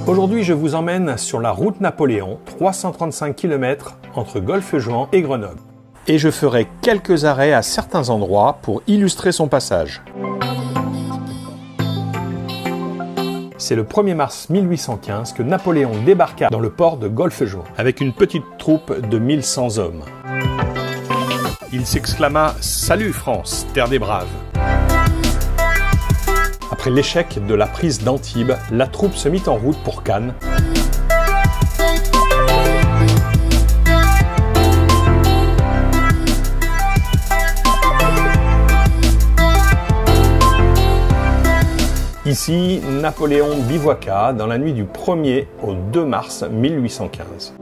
Aujourd'hui, je vous emmène sur la route Napoléon, 335 km entre Golfe-Juan et Grenoble. Et je ferai quelques arrêts à certains endroits pour illustrer son passage. C'est le 1er mars 1815 que Napoléon débarqua dans le port de Golfe-Juan avec une petite troupe de 1100 hommes. Il s'exclama « Salut France, terre des braves !» Après l'échec de la prise d'Antibes, la troupe se mit en route pour Cannes. Ici, Napoléon bivouaqua dans la nuit du 1er au 2 mars 1815.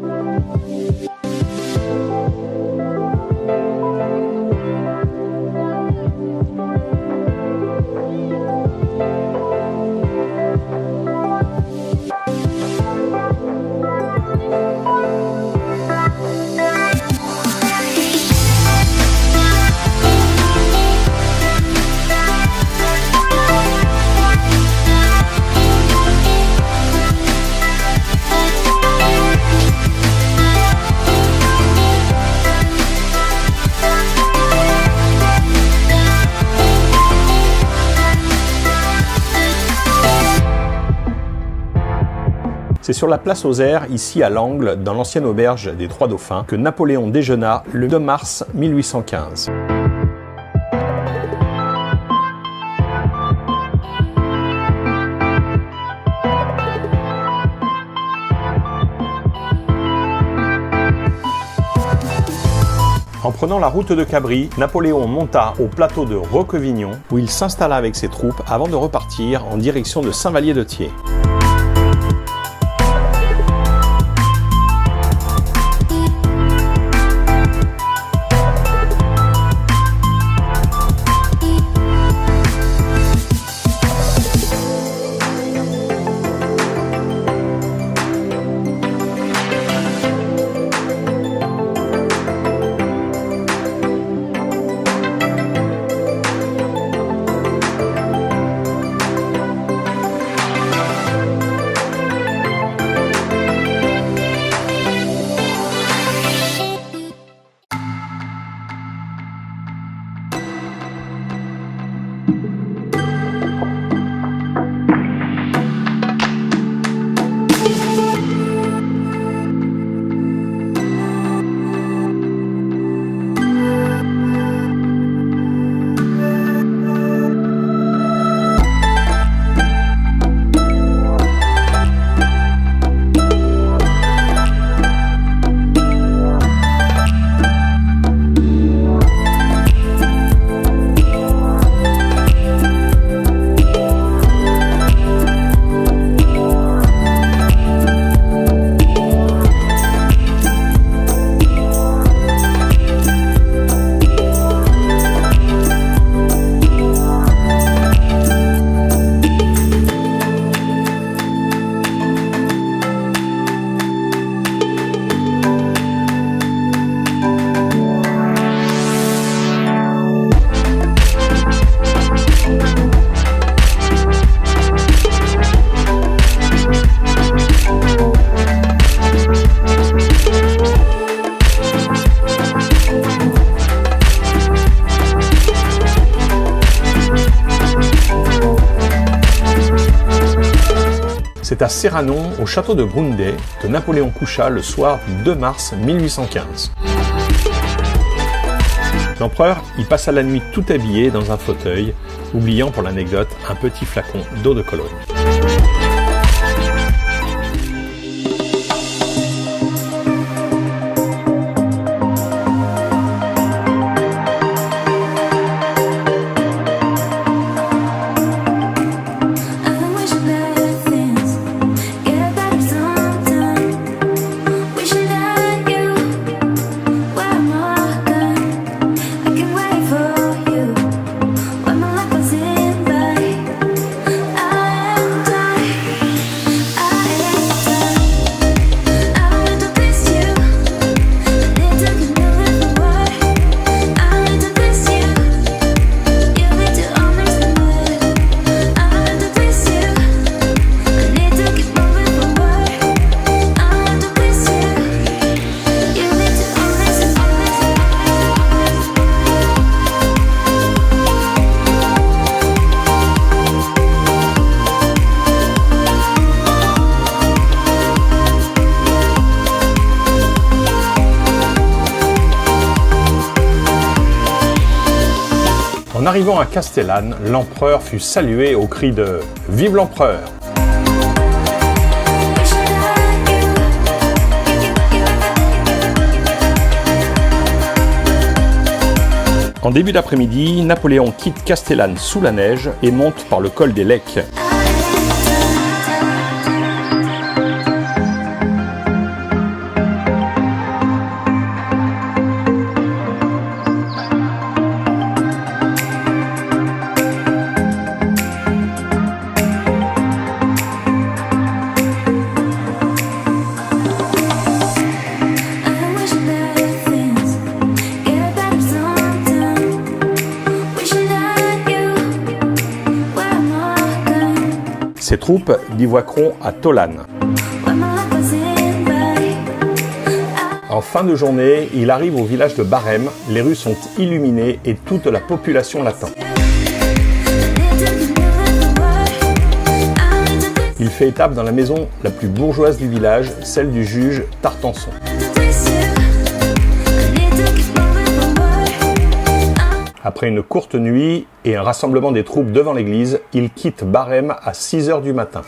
C'est sur la place aux Airs, ici à l'Angle, dans l'ancienne auberge des Trois Dauphins, que Napoléon déjeuna le 2 mars 1815. En prenant la route de Cabris, Napoléon monta au plateau de Roquevignon, où il s'installa avec ses troupes avant de repartir en direction de Saint-Vallier-de-Thiers. C'est à Serranon, au château de Grundet, que Napoléon coucha le soir du 2 mars 1815. L'empereur y passa la nuit tout habillé dans un fauteuil, oubliant pour l'anecdote un petit flacon d'eau de Cologne. En arrivant à Castellane, l'empereur fut salué au cri de « Vive l'empereur !» En début d'après-midi, Napoléon quitte Castellane sous la neige et monte par le col des Lecs. Ses troupes bivouaqueront à Tollan. En fin de journée, il arrive au village de Barème, les rues sont illuminées et toute la population l'attend. Il fait étape dans la maison la plus bourgeoise du village, celle du juge Tartanson. Après une courte nuit et un rassemblement des troupes devant l'église, il quitte Barème à 6 h du matin.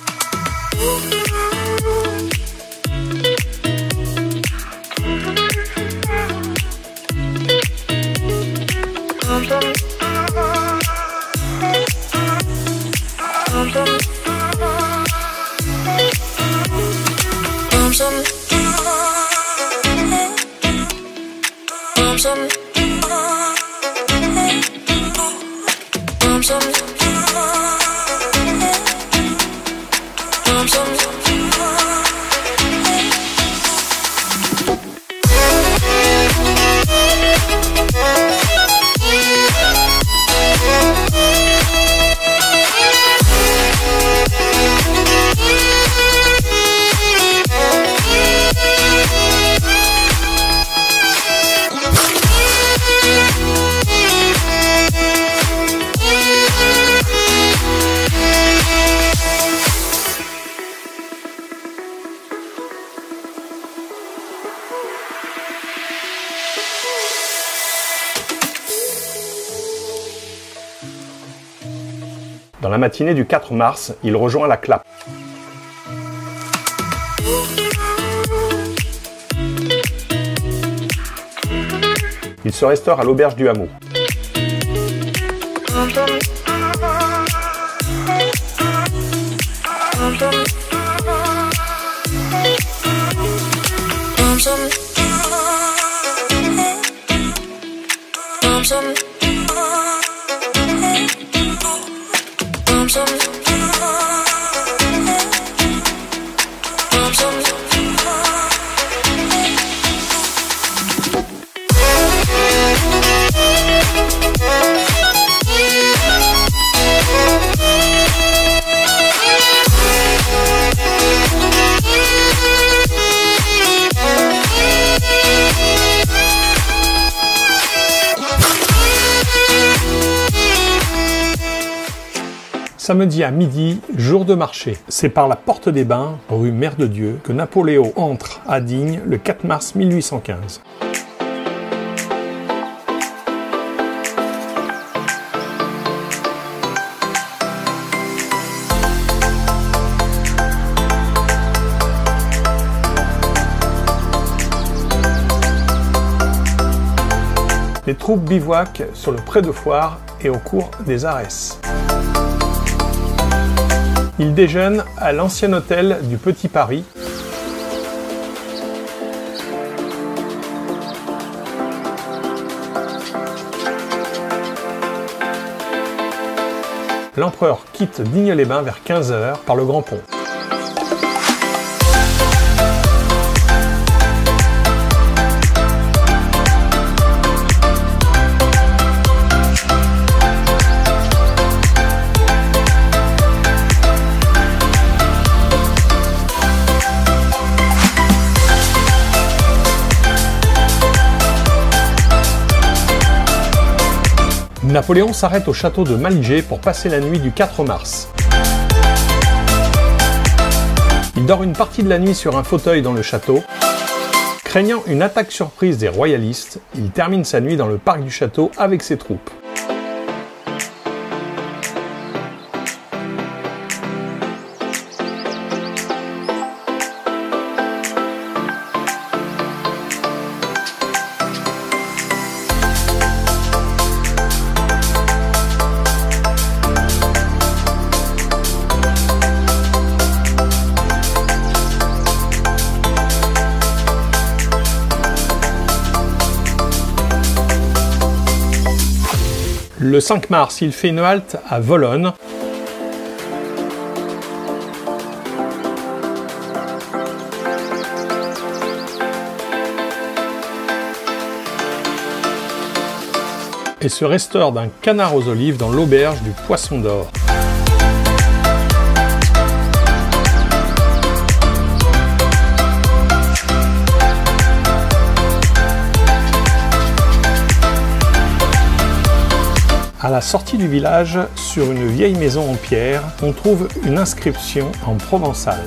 Dans la matinée du 4 mars, il rejoint la Clappe. Il se restaure à l'auberge du hameau. Samedi à midi, jour de marché. C'est par la porte des Bains, rue Mère de Dieu, que Napoléon entre à Digne le 4 mars 1815. Les troupes bivouaquent sur le pré de foire et au cours des Arès. Il déjeune à l'ancien hôtel du Petit Paris. L'empereur quitte Digne-les-Bains vers 15 h par le Grand Pont. Napoléon s'arrête au château de Malijé pour passer la nuit du 4 mars. Il dort une partie de la nuit sur un fauteuil dans le château. Craignant une attaque surprise des royalistes, il termine sa nuit dans le parc du château avec ses troupes. Le 5 mars, il fait une halte à Volonne. Et se restaure d'un canard aux olives dans l'auberge du Poisson d'Or. À la sortie du village, sur une vieille maison en pierre, on trouve une inscription en provençal.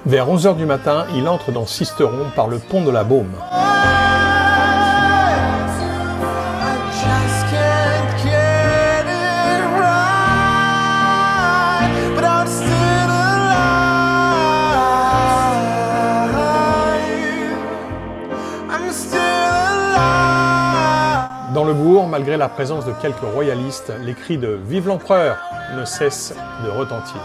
Vers 11 h du matin, il entre dans Sisteron par le pont de la Baume. Dans le bourg, malgré la présence de quelques royalistes, les cris de « Vive l'empereur » ne cessent de retentir.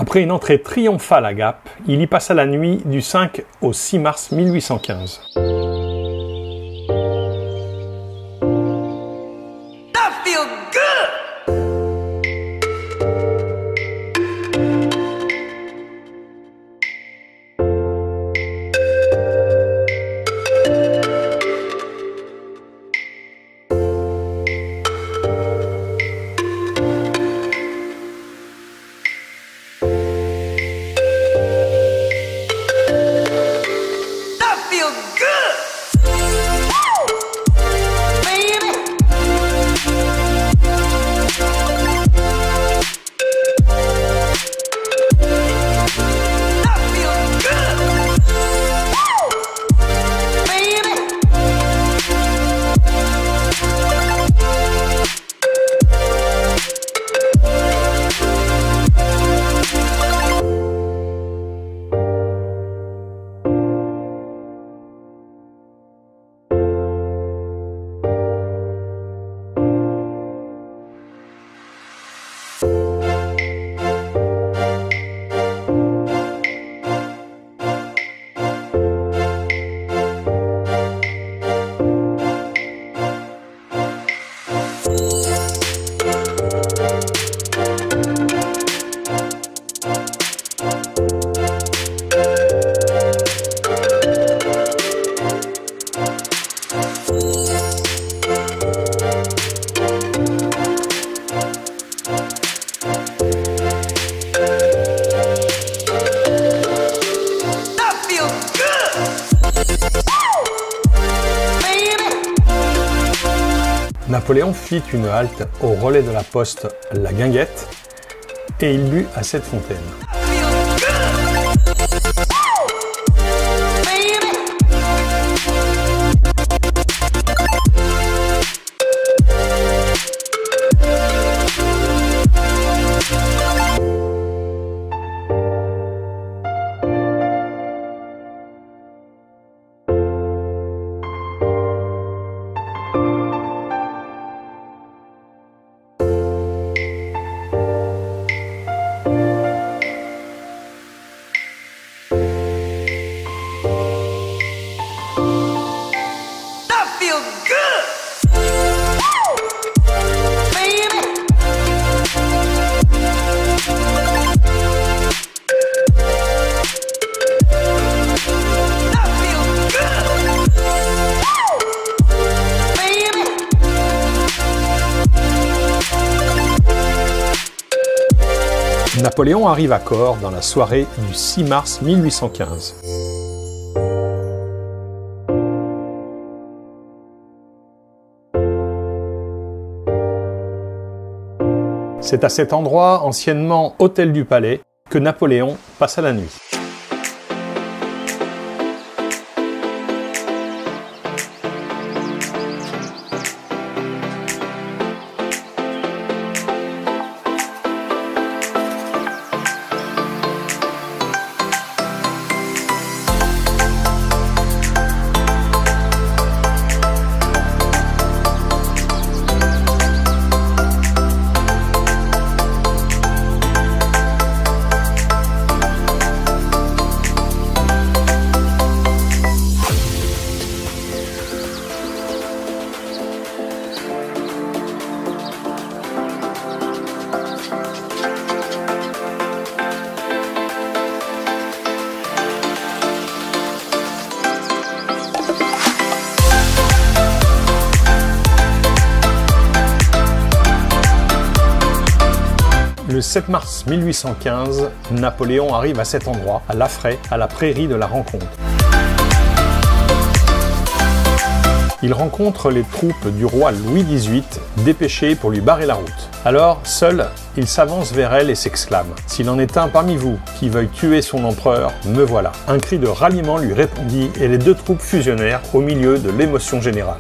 Après une entrée triomphale à Gap, il y passa la nuit du 5 au 6 mars 1815. Good! Napoléon fit une halte au relais de la poste La Guinguette et il but à cette fontaine. Napoléon arrive à Corps dans la soirée du 6 mars 1815. C'est à cet endroit, anciennement Hôtel du Palais, que Napoléon passa la nuit. Le 7 mars 1815, Napoléon arrive à cet endroit, à Laffrey, à la prairie de la Rencontre. Il rencontre les troupes du roi Louis XVIII, dépêchées pour lui barrer la route. Alors, seul, il s'avance vers elle et s'exclame « S'il en est un parmi vous qui veuille tuer son empereur, me voilà !» Un cri de ralliement lui répondit et les deux troupes fusionnèrent au milieu de l'émotion générale.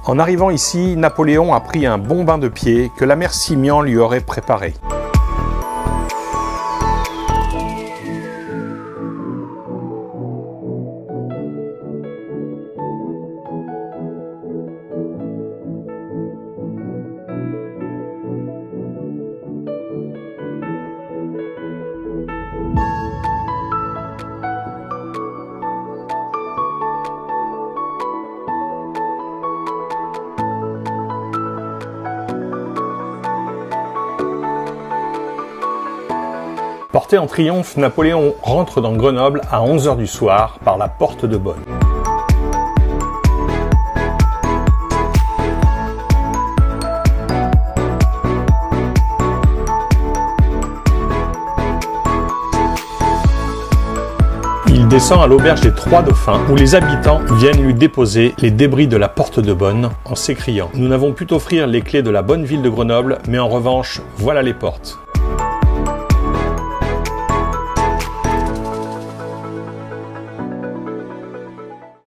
En arrivant ici, Napoléon a pris un bon bain de pied que la mère Simian lui aurait préparé. Porté en triomphe, Napoléon rentre dans Grenoble à 11 h du soir par la porte de Bonne. Il descend à l'auberge des Trois Dauphins où les habitants viennent lui déposer les débris de la porte de Bonne en s'écriant « Nous n'avons pu t'offrir les clés de la bonne ville de Grenoble, mais en revanche, voilà les portes ».